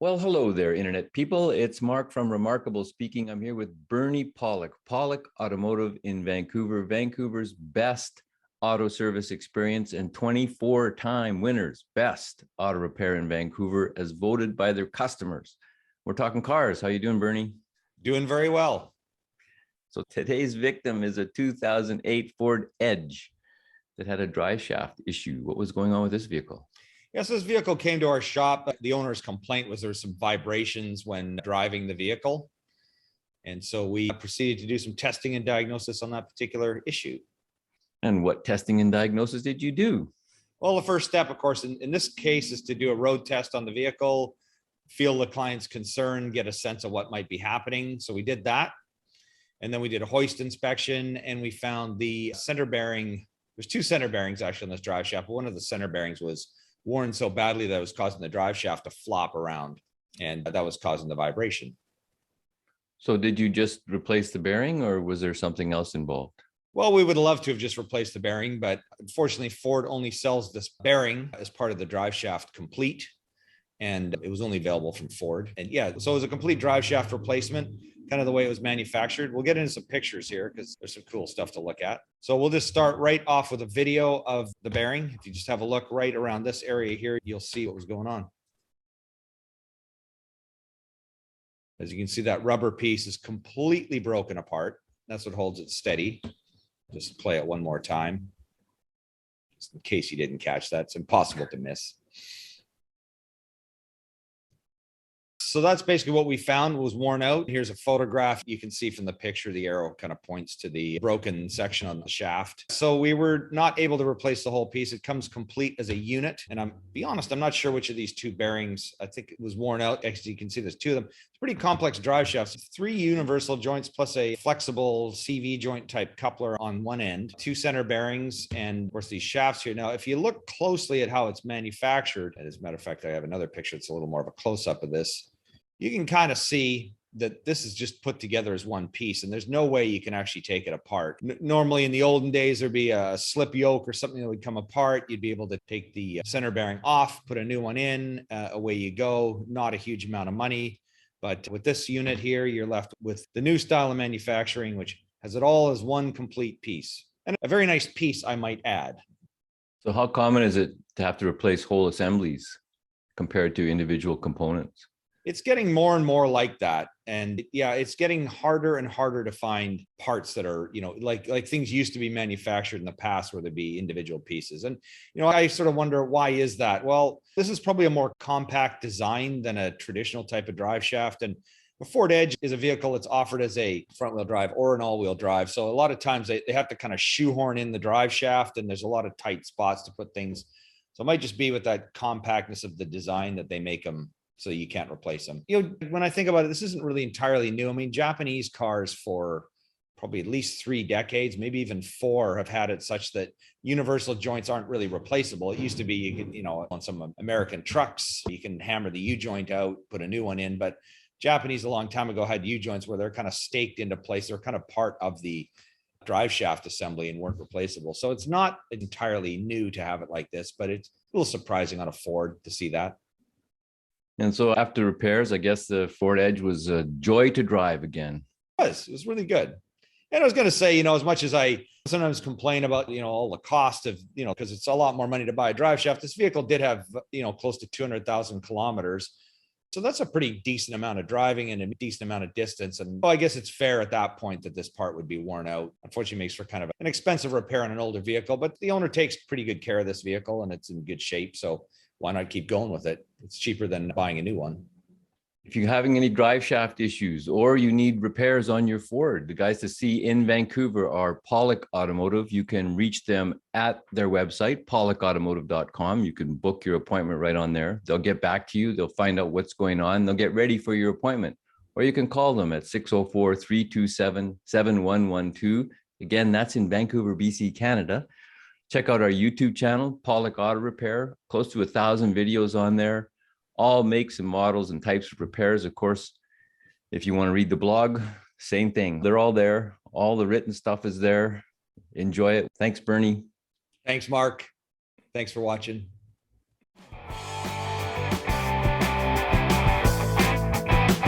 Well, hello there, Internet people. It's Mark from Remarkable speaking. I'm here with Bernie Pawlik, Pawlik Automotive in Vancouver, Vancouver's best auto service experience and 24-time winners, best auto repair in Vancouver as voted by their customers. We're talking cars. How you doing, Bernie? Doing very well. So today's victim is a 2008 Ford Edge that had a drive shaft issue. What was going on with this vehicle? Yes, this vehicle came to our shop. The owner's complaint was there were some vibrations when driving the vehicle. And so we proceeded to do some testing and diagnosis on that particular issue. And what testing and diagnosis did you do? Well, the first step, of course, in this case is to do a road test on the vehicle, feel the client's concern, get a sense of what might be happening. So we did that. And then we did a hoist inspection and we found the center bearing. There's two center bearings actually on this drive shaft. One of the center bearings was worn so badly that it was causing the drive shaft to flop around, and that was causing the vibration. So did you just replace the bearing or was there something else involved? Well, we would love to have just replaced the bearing, but unfortunately Ford only sells this bearing as part of the drive shaft complete, and it was only available from Ford. And yeah, so it was a complete drive shaft replacement, kind of the way it was manufactured. We'll get into some pictures here because there's some cool stuff to look at. So we'll just start right off with a video of the bearing. If you just have a look right around this area here, you'll see what was going on. As you can see, that rubber piece is completely broken apart. That's what holds it steady. Just play it one more time, just in case you didn't catch that. It's impossible to miss. So that's basically what we found was worn out. Here's a photograph. You can see from the picture, the arrow kind of points to the broken section on the shaft. So we were not able to replace the whole piece. It comes complete as a unit. And I'm be honest, I'm not sure which of these two bearings, I think it was worn out. Actually, you can see there's two of them. It's pretty complex drive shafts. 3 universal joints plus a flexible CV joint type coupler on one end, 2 center bearings, and of course these shafts here. Now, if you look closely at how it's manufactured, and as a matter of fact, I have another picture. It's a little more of a close-up of this. You can kind of see that this is just put together as one piece, and there's no way you can actually take it apart. Normally in the olden days, there'd be a slip yoke or something that would come apart. You'd be able to take the center bearing off, put a new one in, away you go. Not a huge amount of money. But with this unit here, you're left with the new style of manufacturing, which has it all as one complete piece. And a very nice piece, I might add. So how common is it to have to replace whole assemblies compared to individual components? It's getting more and more like that. And yeah, it's getting harder and harder to find parts that are, like things used to be manufactured in the past where there'd be individual pieces. And, I sort of wonder, why is that? Well, this is probably a more compact design than a traditional type of drive shaft. And the Ford Edge is a vehicle that's offered as a front wheel drive or an all wheel drive. So a lot of times they have to kind of shoehorn in the drive shaft, and there's a lot of tight spots to put things. So it might just be with that compactness of the design that they make them so you can't replace them. When I think about it, this isn't really entirely new. I mean, Japanese cars for probably at least 3 decades, maybe even 4, have had it such that universal joints aren't really replaceable. It used to be, you can, on some American trucks, you can hammer the U-joint out, put a new one in, but Japanese a long time ago had U-joints where they're kind of staked into place. They're kind of part of the drive shaft assembly and weren't replaceable. So it's not entirely new to have it like this, but it's a little surprising on a Ford to see that. And so after repairs, I guess the Ford Edge was a joy to drive again. It was really good. And I was going to say, as much as I sometimes complain about, all the cost of, because it's a lot more money to buy a drive shaft, this vehicle did have, close to 200,000 kilometers. So that's a pretty decent amount of driving and a decent amount of distance. And I guess it's fair at that point that this part would be worn out. Unfortunately, makes for kind of an expensive repair on an older vehicle, but the owner takes pretty good care of this vehicle and it's in good shape. So why not keep going with it? It's cheaper than buying a new one. If you're having any drive shaft issues or you need repairs on your Ford, the guys to see in Vancouver are Pawlik Automotive. You can reach them at their website, pawlikautomotive.com. You can book your appointment right on there. They'll get back to you. They'll find out what's going on. They'll get ready for your appointment. Or you can call them at 604-327-7112. Again, that's in Vancouver, BC, Canada. Check out our YouTube channel, Pawlik Auto Repair, close to 1,000 videos on there, all makes and models and types of repairs. Of course, if you want to read the blog, same thing. They're all there. All the written stuff is there. Enjoy it. Thanks, Bernie. Thanks, Mark. Thanks for watching.